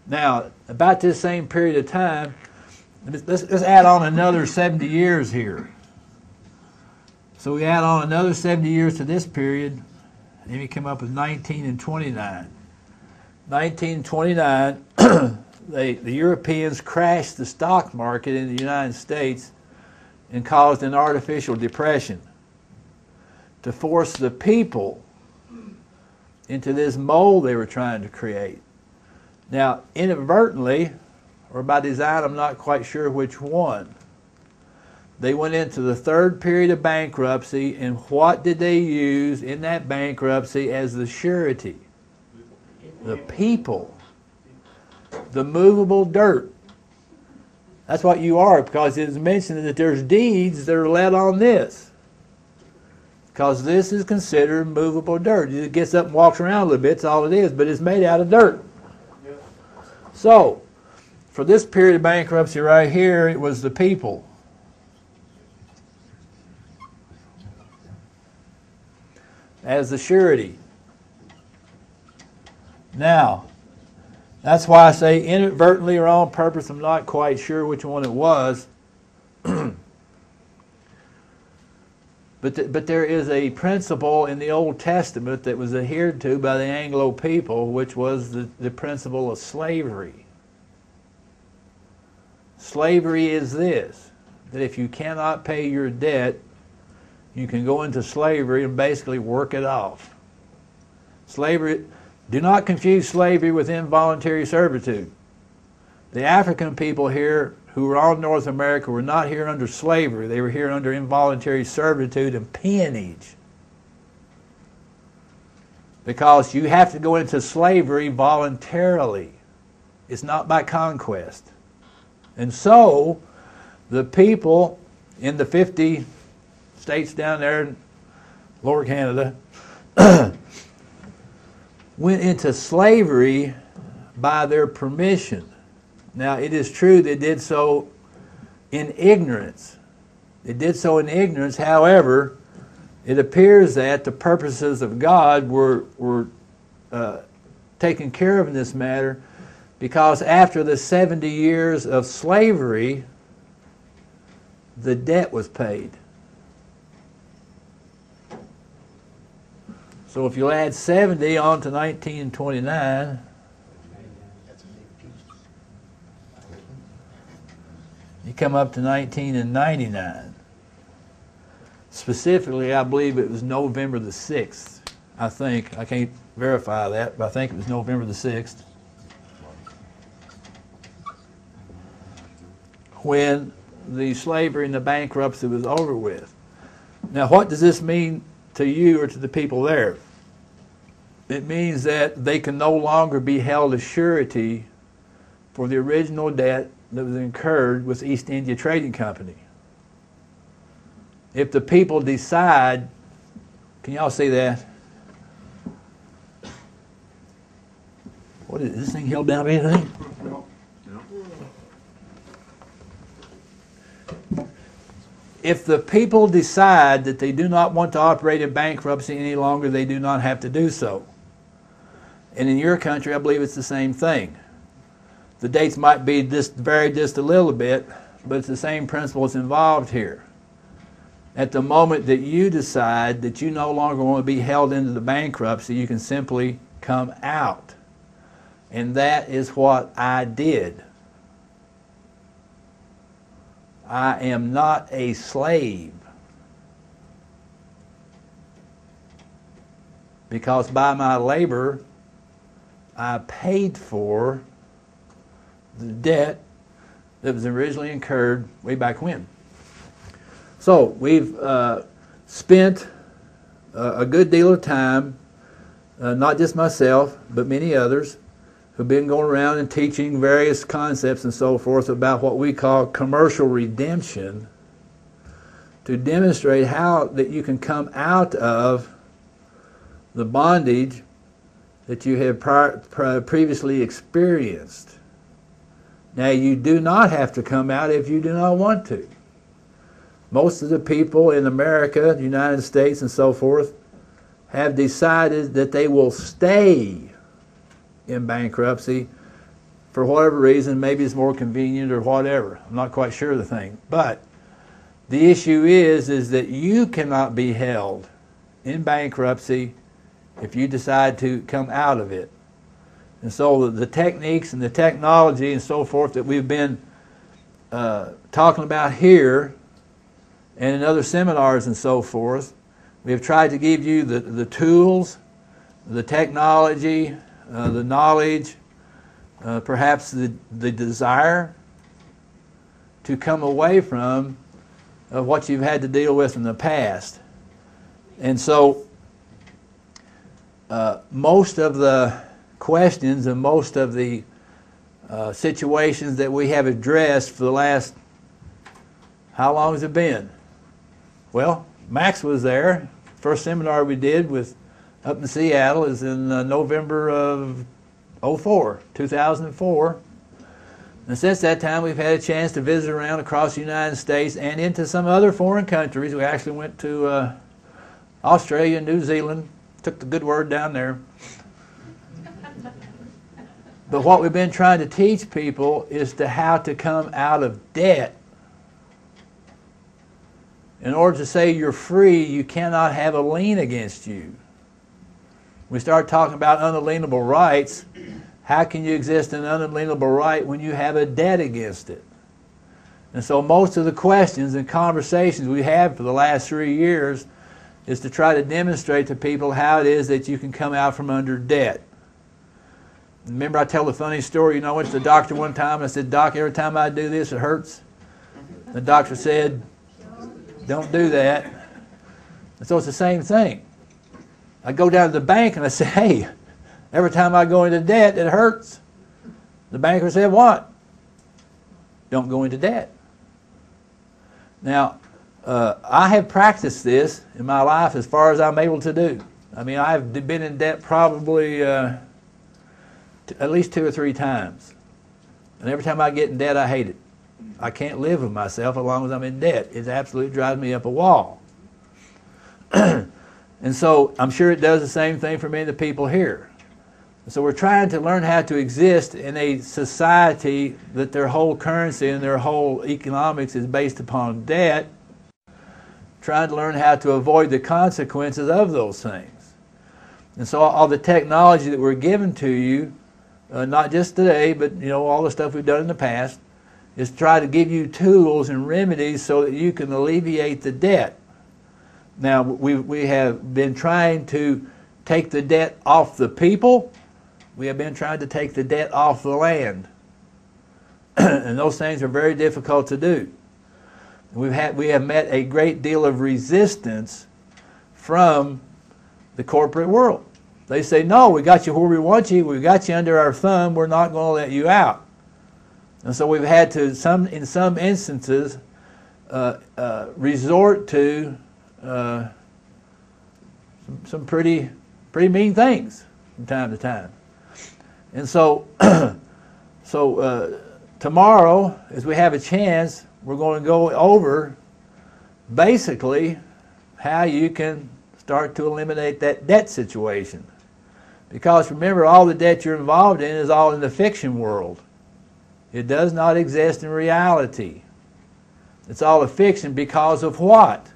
Now, about this same period of time, let's add on another 70 years here. So we add on another 70 years to this period, and we come up with 1929. 1929, the Europeans crashed the stock market in the United States and caused an artificial depression to force the people into this mold they were trying to create. Now, inadvertently, or by design, I'm not quite sure which one, they went into the third period of bankruptcy, and what did they use in that bankruptcy as the surety? The people. The movable dirt. That's what you are, because it is mentioned that there's deeds that are let on this. Because this is considered movable dirt. It gets up and walks around a little bit, that's all it is, but it's made out of dirt. So, for this period of bankruptcy right here, it was the people. As the surety. Now, that's why I say inadvertently or on purpose, I'm not quite sure which one it was. But there is a principle in the Old Testament that was adhered to by the Anglo people, which was the principle of slavery. Slavery is this, that if you cannot pay your debt, you can go into slavery and basically work it off. Slavery, do not confuse slavery with involuntary servitude. The African people here who were on North America were not here under slavery. They were here under involuntary servitude and peonage. Because you have to go into slavery voluntarily. It's not by conquest. And so, the people in the 50 states down there in Lower Canada went into slavery by their permission. Now, it is true they did so in ignorance. They did so in ignorance. However, it appears that the purposes of God were taken care of in this matter, because after the 70 years of slavery, the debt was paid. So if you add 70 on to 1929, you come up to 1999. Specifically, I believe it was November the 6th. I think. I can't verify that, but I think it was November the 6th. When the slavery and the bankruptcy was over with. Now, what does this mean to you or to the people there? It means that they can no longer be held as surety for the original debt that was incurred with East India Trading Company. If the people decide, can y'all see that? What is this thing held down by anything? No. If the people decide that they do not want to operate in bankruptcy any longer, they do not have to do so. And in your country, I believe it's the same thing. The dates might be varied just a little bit, but it's the same principles involved here. At the moment that you decide that you no longer want to be held into the bankruptcy, you can simply come out. And that is what I did. I am not a slave. Because by my labor, I paid for the debt that was originally incurred way back when. So we've spent a good deal of time, not just myself, but many others, who've been going around and teaching various concepts and so forth about what we call commercial redemption, to demonstrate how that you can come out of the bondage that you have previously experienced. Now, you do not have to come out if you do not want to. Most of the people in America, the United States, and so forth, have decided that they will stay in bankruptcy for whatever reason. Maybe it's more convenient or whatever. I'm not quite sure of the thing. But the issue is that you cannot be held in bankruptcy if you decide to come out of it. And so the techniques and the technology and so forth that we've been talking about here and in other seminars and so forth, we have tried to give you the tools, the technology, the knowledge, perhaps the desire to come away from what you've had to deal with in the past. And so most of the questions and most of the situations that we have addressed for the last, how long has it been? Well, Max was there. First seminar we did up in Seattle is in November of 2004. And since that time, we've had a chance to visit around across the United States and into some other foreign countries. We actually went to Australia and New Zealand, took the good word down there. But what we've been trying to teach people is how to come out of debt. In order to say you're free, you cannot have a lien against you. We start talking about unalienable rights. How can you exist in an unalienable right when you have a debt against it? And so most of the questions and conversations we had for the last 3 years is to try to demonstrate to people how it is that you can come out from under debt. Remember, I tell the funny story, I went to the doctor one time and I said, "Doc, every time I do this, it hurts." The doctor said, "Don't do that." And so it's the same thing. I go down to the bank and I say, "Hey, every time I go into debt, it hurts." The banker said, "What?" "Don't go into debt." Now, I have practiced this in my life as far as I'm able to do. I mean, I've been in debt probably at least 2 or 3 times. And every time I get in debt, I hate it. I can't live with myself as long as I'm in debt. It absolutely drives me up a wall. And so I'm sure it does the same thing for many of the people here. So we're trying to learn how to exist in a society that their whole currency and their whole economics is based upon debt, trying to learn how to avoid the consequences of those things. And so all the technology that we're given to you, not just today, but all the stuff we've done in the past, is to try to give you tools and remedies so that you can alleviate the debt. Now, we have been trying to take the debt off the people. We have been trying to take the debt off the land. And those things are very difficult to do. We have met a great deal of resistance from the corporate world. They say, "No, we got you where we want you. We got you under our thumb. We're not going to let you out." And so we've had to, in some instances, resort to some pretty mean things from time to time. And so, tomorrow, as we have a chance, we're going to go over basically how you can start to eliminate that debt situation. Because remember, all the debt you're involved in is all in the fiction world. It does not exist in reality. It's all a fiction because of what?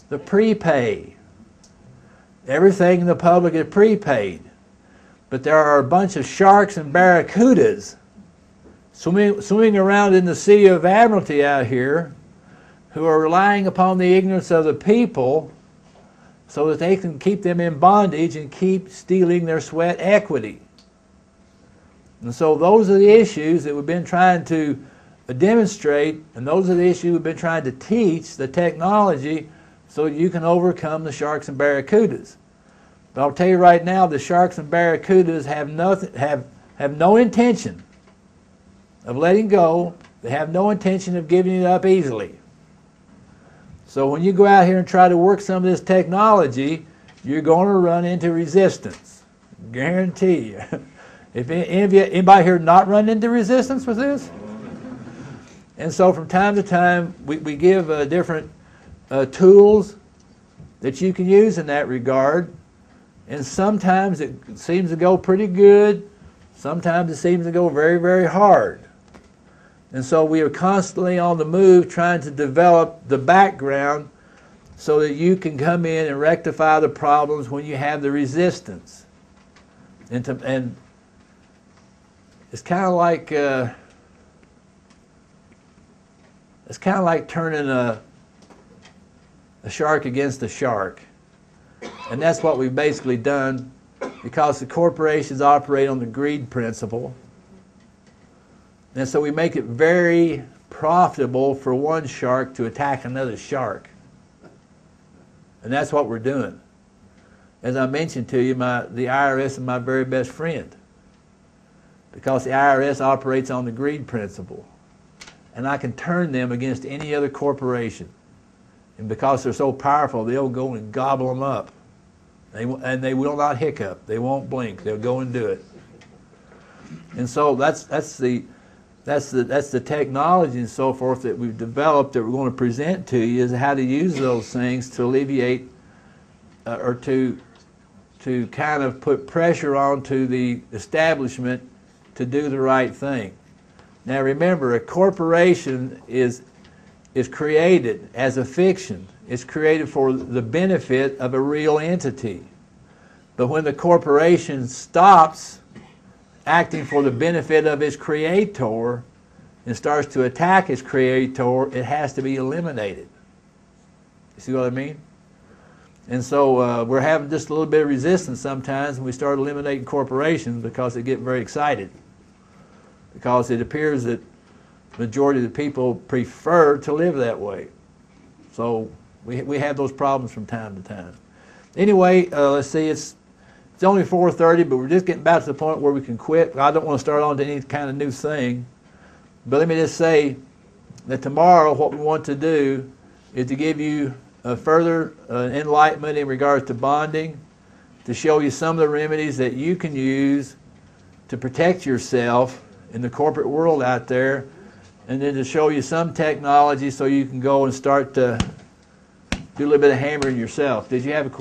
The prepay. Everything in the public is prepaid. But there are a bunch of sharks and barracudas swimming around in the Sea of Admiralty out here who are relying upon the ignorance of the people so that they can keep them in bondage and keep stealing their sweat equity. And so those are the issues that we've been trying to demonstrate, and those are the issues we've been trying to teach, the technology, so you can overcome the sharks and barracudas. But I'll tell you right now, the sharks and barracudas have no intention of letting go. They have no intention of giving it up easily. So when you go out here and try to work some of this technology, you're going to run into resistance. Guarantee you. If anybody here not run into resistance with this? And so from time to time, we give different tools that you can use in that regard. And sometimes it seems to go pretty good. Sometimes it seems to go very, very hard. And so we are constantly on the move trying to develop the background so that you can come in and rectify the problems when you have the resistance. And it's kind of like turning a shark against a shark. And that's what we've basically done, because the corporations operate on the greed principle. And so we make it very profitable for one shark to attack another shark. And that's what we're doing. As I mentioned to you, the IRS is my very best friend, because the IRS operates on the greed principle. And I can turn them against any other corporation. And because they're so powerful, they'll go and gobble them up. And they will not hiccup. They won't blink. They'll go and do it. And so that's the technology and so forth that we've developed that we're going to present to you, is how to use those things to alleviate or to kind of put pressure onto the establishment to do the right thing. Now remember, a corporation is created as a fiction. It's created for the benefit of a real entity. But when the corporation stops acting for the benefit of its creator and starts to attack its creator, it has to be eliminated. You see what I mean? And so we're having just a little bit of resistance sometimes when we start eliminating corporations, because they get very excited. Because it appears that the majority of the people prefer to live that way. So we have those problems from time to time. Anyway, let's see, it's only 4:30, but we're just getting about to the point where we can quit. I don't want to start on to any kind of new thing. But let me just say that tomorrow what we want to do is to give you a further enlightenment in regards to bonding, to show you some of the remedies that you can use to protect yourself in the corporate world out there, and then to show you some technology so you can go and start to do a little bit of hammering yourself. Did you have a question?